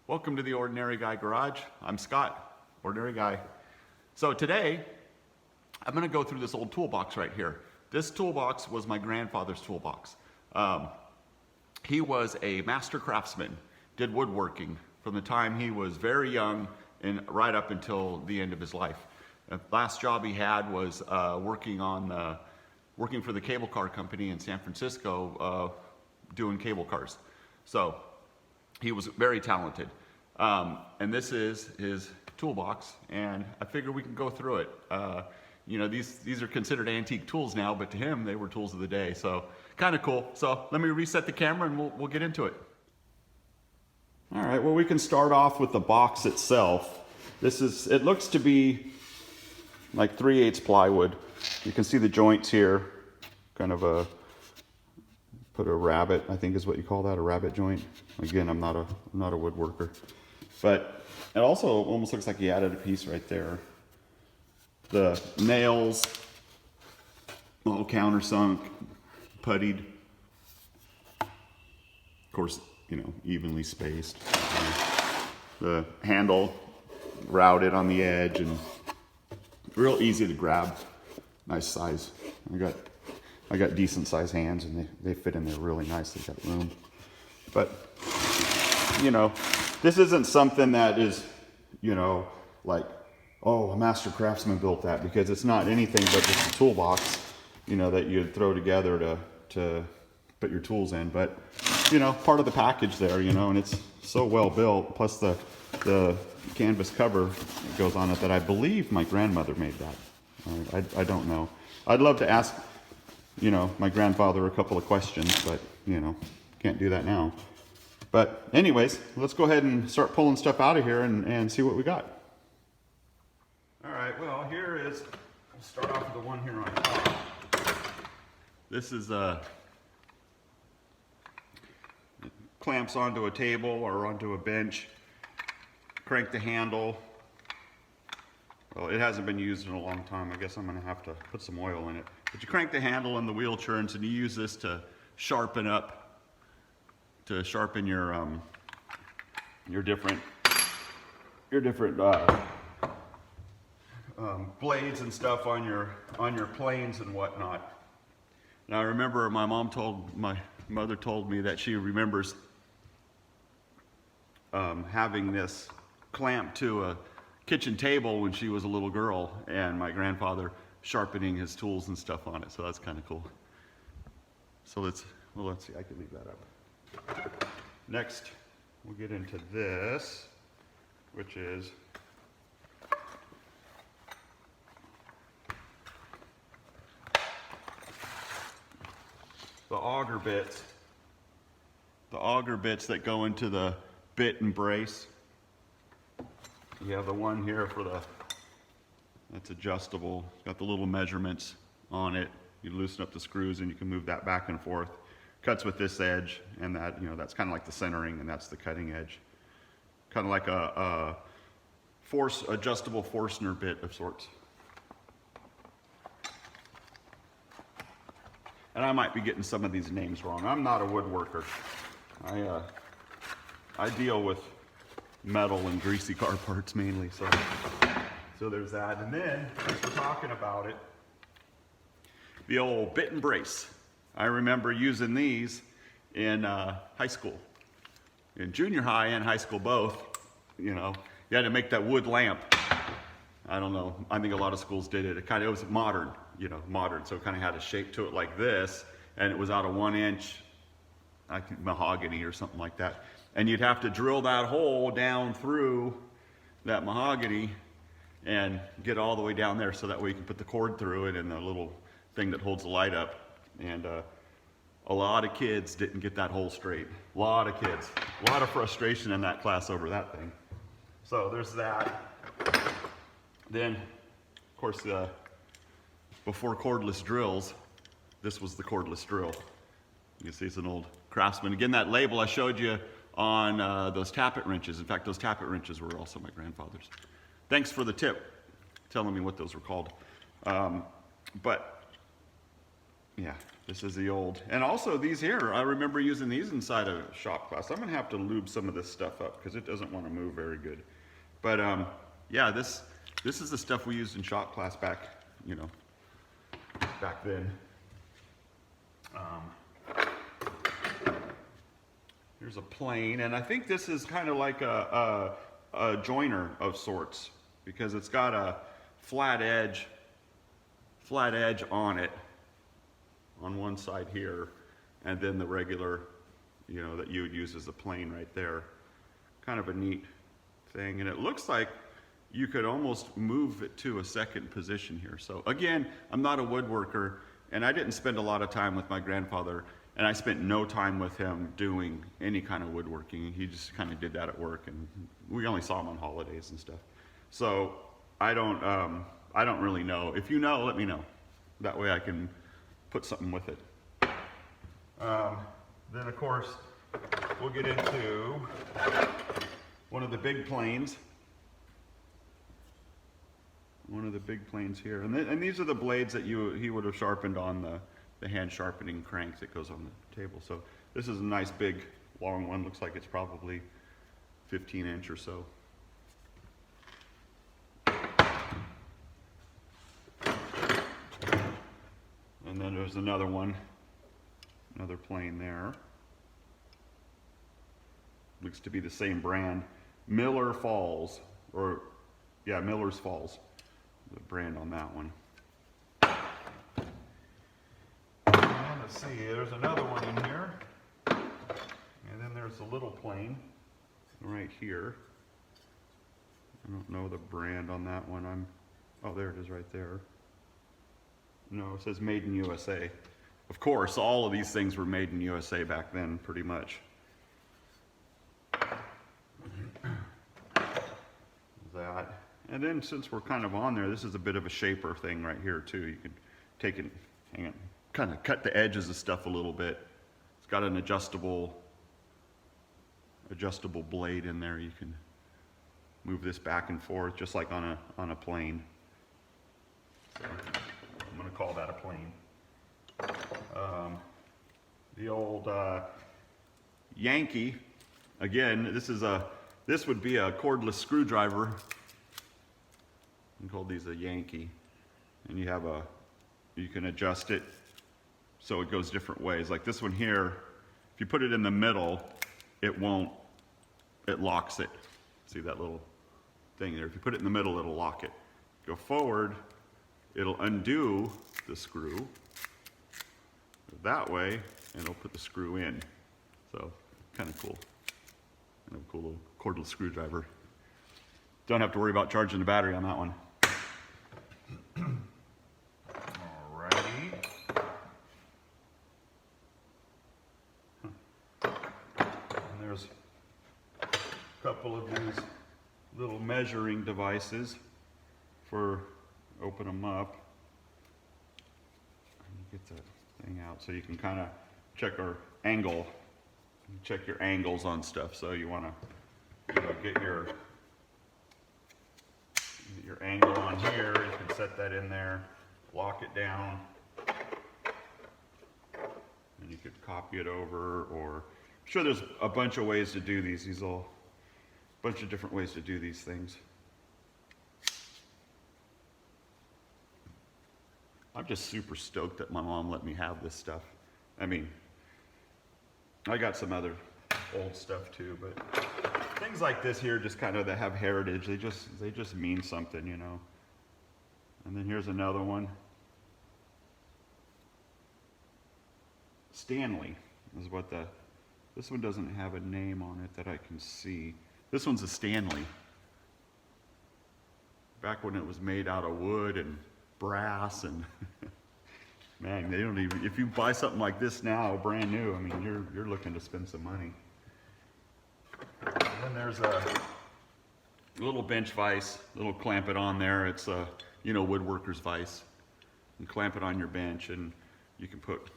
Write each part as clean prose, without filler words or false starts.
Welcome to the Ordinary Guy Garage. I'm Scott, Ordinary Guy. So today, I'm gonna go through this old toolbox right here. This toolbox was my grandfather's toolbox. He was a master craftsman, did woodworking from the time he was very young and right up until the end of his life. The last job he had was working for the cable car company in San Francisco, doing cable cars. So he was very talented. And this is his toolbox, and I figure we can go through it. You know, these are considered antique tools now, but to him, they were tools of the day. So kind of cool. So let me reset the camera and we'll get into it. All right, well, we can start off with the box itself. It looks to be like 3/8 plywood. You can see the joints here, kind of put a rabbet, I think is what you call that, a rabbet joint. Again, I'm not a woodworker. But it also almost looks like he added a piece right there. The nails, all countersunk, puttied. Of course, you know, evenly spaced. The handle routed on the edge and real easy to grab. Nice size. I got decent sized hands and they fit in there really nice. They've got room. But, you know, this isn't something that is, you know, like, oh, a master craftsman built that, because it's not anything but just a toolbox, you know, that you'd throw together to put your tools in. But, you know, part of the package there, you know, and it's so well built, plus the canvas cover that goes on it that I believe my grandmother made that. I don't know. I'd love to ask, you know, my grandfather a couple of questions, but, you know, can't do that now. But anyways, let's go ahead and start pulling stuff out of here and see what we got. All right, well, here is, we'll start off with the one here on top. This is clamps onto a table or onto a bench. Crank the handle. Well, it hasn't been used in a long time. I guess I'm gonna have to put some oil in it. But you crank the handle and the wheel turns, and you use this to sharpen your different blades and stuff on your planes and whatnot. Now I remember my mother told me that she remembers having this clamped to a kitchen table when she was a little girl, and my grandfather sharpening his tools and stuff on it. So that's kind of cool. So let's see, I can leave that up. Next, we'll get into this, which is the auger bits. The auger bits that go into the bit and brace. You have the one here that's adjustable. It's got the little measurements on it. You loosen up the screws and you can move that back and forth. Cuts with this edge, and that, you know, that's kind of like the centering, and that's the cutting edge. Kind of like a adjustable Forstner bit of sorts. And I might be getting some of these names wrong. I'm not a woodworker. I deal with metal and greasy car parts mainly, so there's that. And then, as we're talking about it, the old bit and brace. I remember using these in high school, in junior high and high school both. You know, you had to make that wood lamp. I don't know, I think a lot of schools did it. It was modern, you know, so it kind of had a shape to it like this, and it was out of 1 inch, I think mahogany or something like that. And you'd have to drill that hole down through that mahogany and get all the way down there, so that way you can put the cord through it and the little thing that holds the light up. And a lot of kids didn't get that hole straight. A lot of kids. A lot of frustration in that class over that thing. So there's that. Then, of course, before cordless drills, this was the cordless drill. You can see it's an old Craftsman. Again, that label I showed you on those tappet wrenches. In fact, those tappet wrenches were also my grandfather's. Thanks for the tip, telling me what those were called. But, yeah, This is the old, and also these here, I remember using these inside a shop class. I'm gonna have to lube some of this stuff up because it doesn't want to move very good. But yeah, this is the stuff we used in shop class back, you know, back then. Here's a plane, and I think this is kind of like a joiner of sorts because it's got a flat edge on it on one side here, and then the regular, you know, that you would use as a plane right there. Kind of a neat thing, and it looks like you could almost move it to a second position here. So again, I'm not a woodworker, and I didn't spend a lot of time with my grandfather, and I spent no time with him doing any kind of woodworking. He just kind of did that at work, and we only saw him on holidays and stuff. So I don't really know. If you know, let me know. That way I can put something with it. Then of course, we'll get into one of the big planes. One of the big planes here. And these are the blades that he would have sharpened on the hand sharpening crank that goes on the table. So this is a nice big long one. Looks like it's probably 15-inch or so. And then there's another one, another plane there. Looks to be the same brand. Miller Falls, or yeah, Miller's Falls, the brand on that one. And let's see, there's another one in here. And then there's a little plane right here. I don't know the brand on that one. Oh, there it is right there. No, it says made in USA. Of course, all of these things were made in USA back then, pretty much. That. And then since we're kind of on there, this is a bit of a shaper thing right here too. You can take it, hang on, kind of cut the edges of stuff a little bit. It's got an adjustable blade in there. You can move this back and forth just like on a plane. So, I'm going to call that a plane. The old Yankee. Again, this would be a cordless screwdriver. We call these a Yankee, and you can adjust it so it goes different ways. Like this one here, if you put it in the middle, it locks it. See that little thing there? If you put it in the middle, it'll lock it. Go forward, it'll undo the screw that way, and it'll put the screw in. So, kind of cool. Kind of a cool little cordless screwdriver. Don't have to worry about charging the battery on that one. Alrighty. And there's a couple of these little measuring devices for open them up. And get that thing out so you can kind of check our angle. Check your angles on stuff. So you want to get your angle on here. You can set that in there, lock it down, and you could copy it over. Or I'm sure there's a bunch of ways to do these. These all bunch of different ways to do these things. I'm just super stoked that my mom let me have this stuff. I mean, I got some other old stuff too, but things like this here just kind of that have heritage. They just mean something, you know. And then here's another one. Stanley is what this one doesn't have a name on it that I can see. This one's a Stanley. Back when it was made out of wood and brass and man, they don't even, if you buy something like this now, brand new, I mean, you're looking to spend some money. And then there's a little bench vise, little clamp it on there. It's a, woodworker's vise. And clamp it on your bench, and you can put,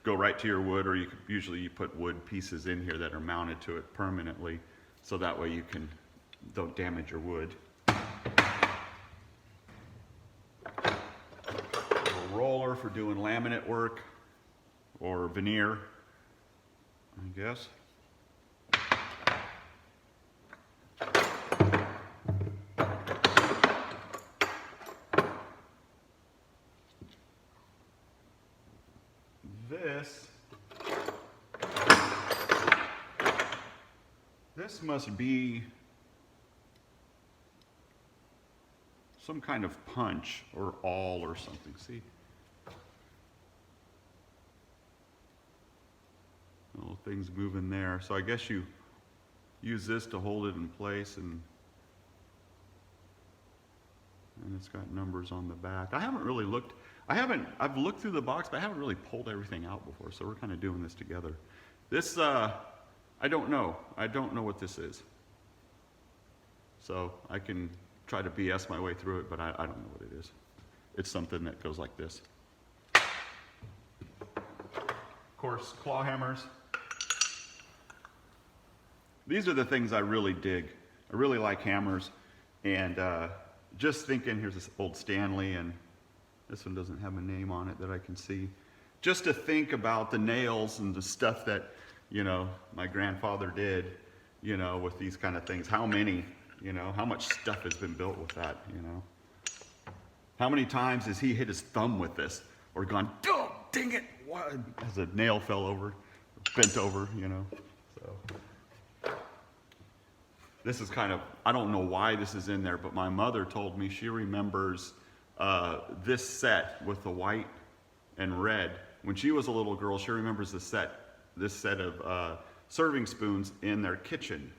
go right to your wood, or usually you put wood pieces in here that are mounted to it permanently, so that way you don't damage your wood. Roller for doing laminate work or veneer, I guess. This must be some kind of punch or awl or something. See? Little things moving there. So I guess you use this to hold it in place, and it's got numbers on the back. I haven't really looked, I've looked through the box, but I haven't really pulled everything out before, so we're kind of doing this together. This, I don't know. I don't know what this is. So I can try to BS my way through it, but I don't know what it is. It's something that goes like this. Of course, claw hammers. These are the things I really dig. I really like hammers. And just thinking, here's this old Stanley, and this one doesn't have a name on it that I can see. Just to think about the nails and the stuff that, you know, my grandfather did, you know, with these kind of things. How many, you know, how much stuff has been built with that, you know? How many times has he hit his thumb with this or gone, oh, dang it, what? As a nail fell over, bent over, you know? So this is kind of, I don't know why this is in there, but my mother told me she remembers this set with the white and red. When she was a little girl, she remembers this set of serving spoons in their kitchen.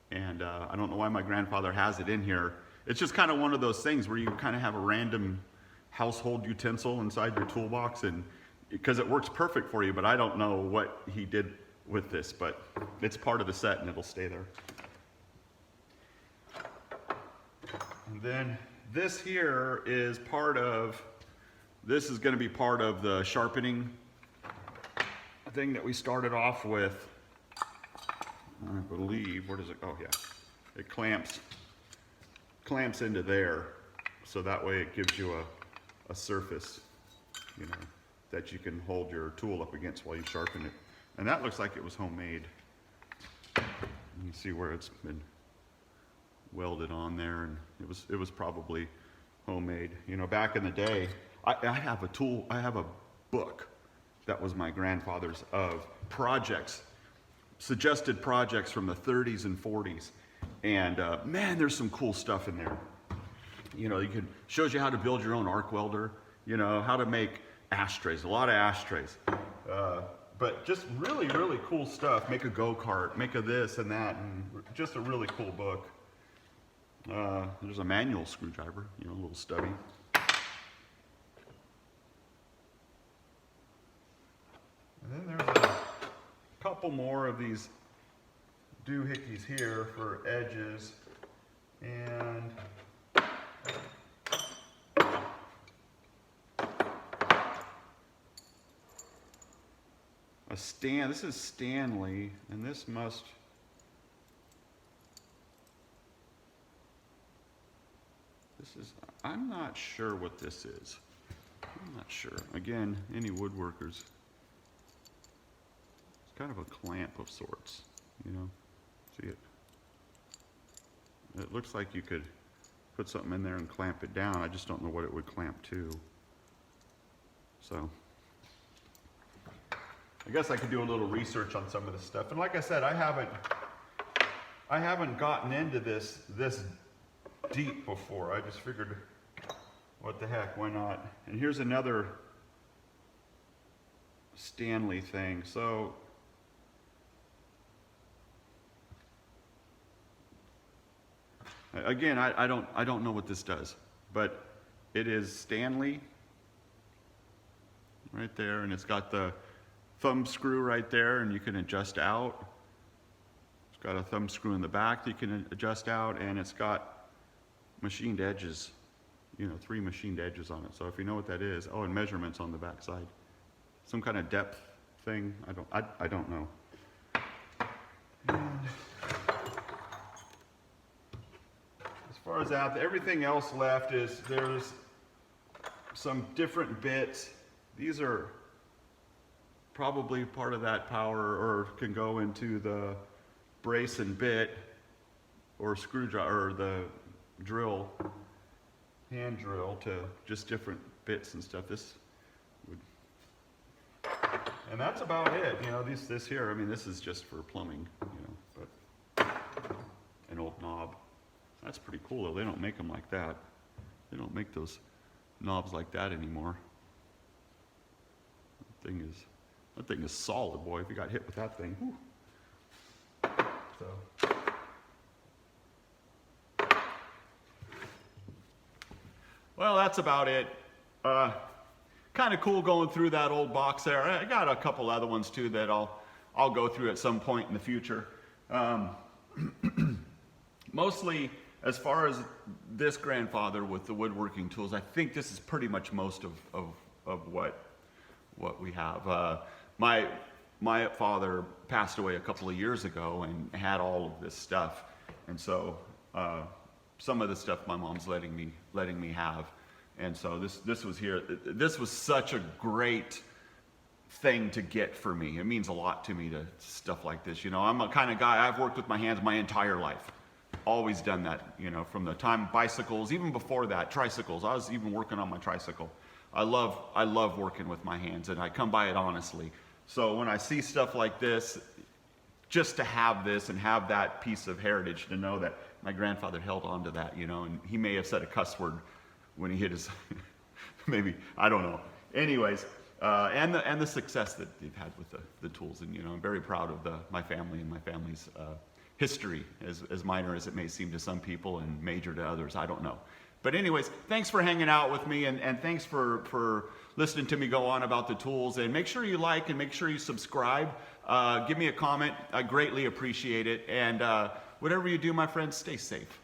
And I don't know why my grandfather has it in here. It's just kind of one of those things where you kind of have a random household utensil inside your toolbox, and because it works perfect for you, but I don't know what he did with this, but it's part of the set and it'll stay there. And then this here is this is going to be part of the sharpening thing that we started off with. I believe, where does it, oh yeah, it clamps into there, so that way it gives you a surface, you know, that you can hold your tool up against while you sharpen it. And that looks like it was homemade. You can see where it's been welded on there, and it was probably homemade. You know, back in the day, I have a book that was my grandfather's of projects, suggested projects from the 30s and 40s. And man, there's some cool stuff in there. You know, shows you how to build your own arc welder, you know, how to make ashtrays, a lot of ashtrays. But just really, really cool stuff. Make a go-kart, make a this and that, and just a really cool book. There's a manual screwdriver, you know, a little stubby. And then there's a couple more of these doohickeys here for edges, and this is Stanley, and this must, I'm not sure what this is. I'm not sure. Again, any woodworkers, it's kind of a clamp of sorts, you know, see it? It looks like you could put something in there and clamp it down. I just don't know what it would clamp to. So I guess I could do a little research on some of this stuff. And like I said, I haven't gotten into this deep before. I just figured, what the heck, why not? And here's another Stanley thing. So again, I don't know what this does, but it is Stanley right there, and it's got the thumb screw right there, and you can adjust out. It's got a thumb screw in the back that you can adjust out, and it's got machined edges, you know, 3 machined edges on it. So if you know what that is, oh, and measurements on the back side. Some kind of depth thing, I don't know. And as far as that, everything else left is there's some different bits. These are probably part of that power, or can go into the brace and bit or screwdriver, or the drill, hand drill, to just different bits and stuff. This would, and that's about it. You know, this here, I mean, this is just for plumbing, you know, but an old knob. That's pretty cool though. They don't make them like that. They don't make those knobs like that anymore. That thing is solid, boy. If you got hit with that thing, whew. So. Well, that's about it. Kind of cool going through that old box there. I got a couple other ones too that I'll go through at some point in the future. Mostly, as far as this grandfather with the woodworking tools, I think this is pretty much most of what we have. My father passed away a couple of years ago and had all of this stuff, and so some of the stuff my mom's letting me have, and so this was here. This was such a great thing to get for me. It means a lot to me to stuff like this. You know, I'm a kind of guy, I've worked with my hands my entire life. Always done that, you know, from the time bicycles, even before that, tricycles. I was even working on my tricycle. I love working with my hands, and I come by it honestly. So when I see stuff like this, just to have this and have that piece of heritage, to know that my grandfather held on to that, you know, and he may have said a cuss word when he hit his, maybe, I don't know. Anyways, and the success that they've had with the tools, and you know, I'm very proud of my family and my family's history, as minor as it may seem to some people and major to others, I don't know. But anyways, thanks for hanging out with me, and thanks for listening to me go on about the tools. And make sure you like and make sure you subscribe. Give me a comment. I greatly appreciate it. And whatever you do, my friends, stay safe.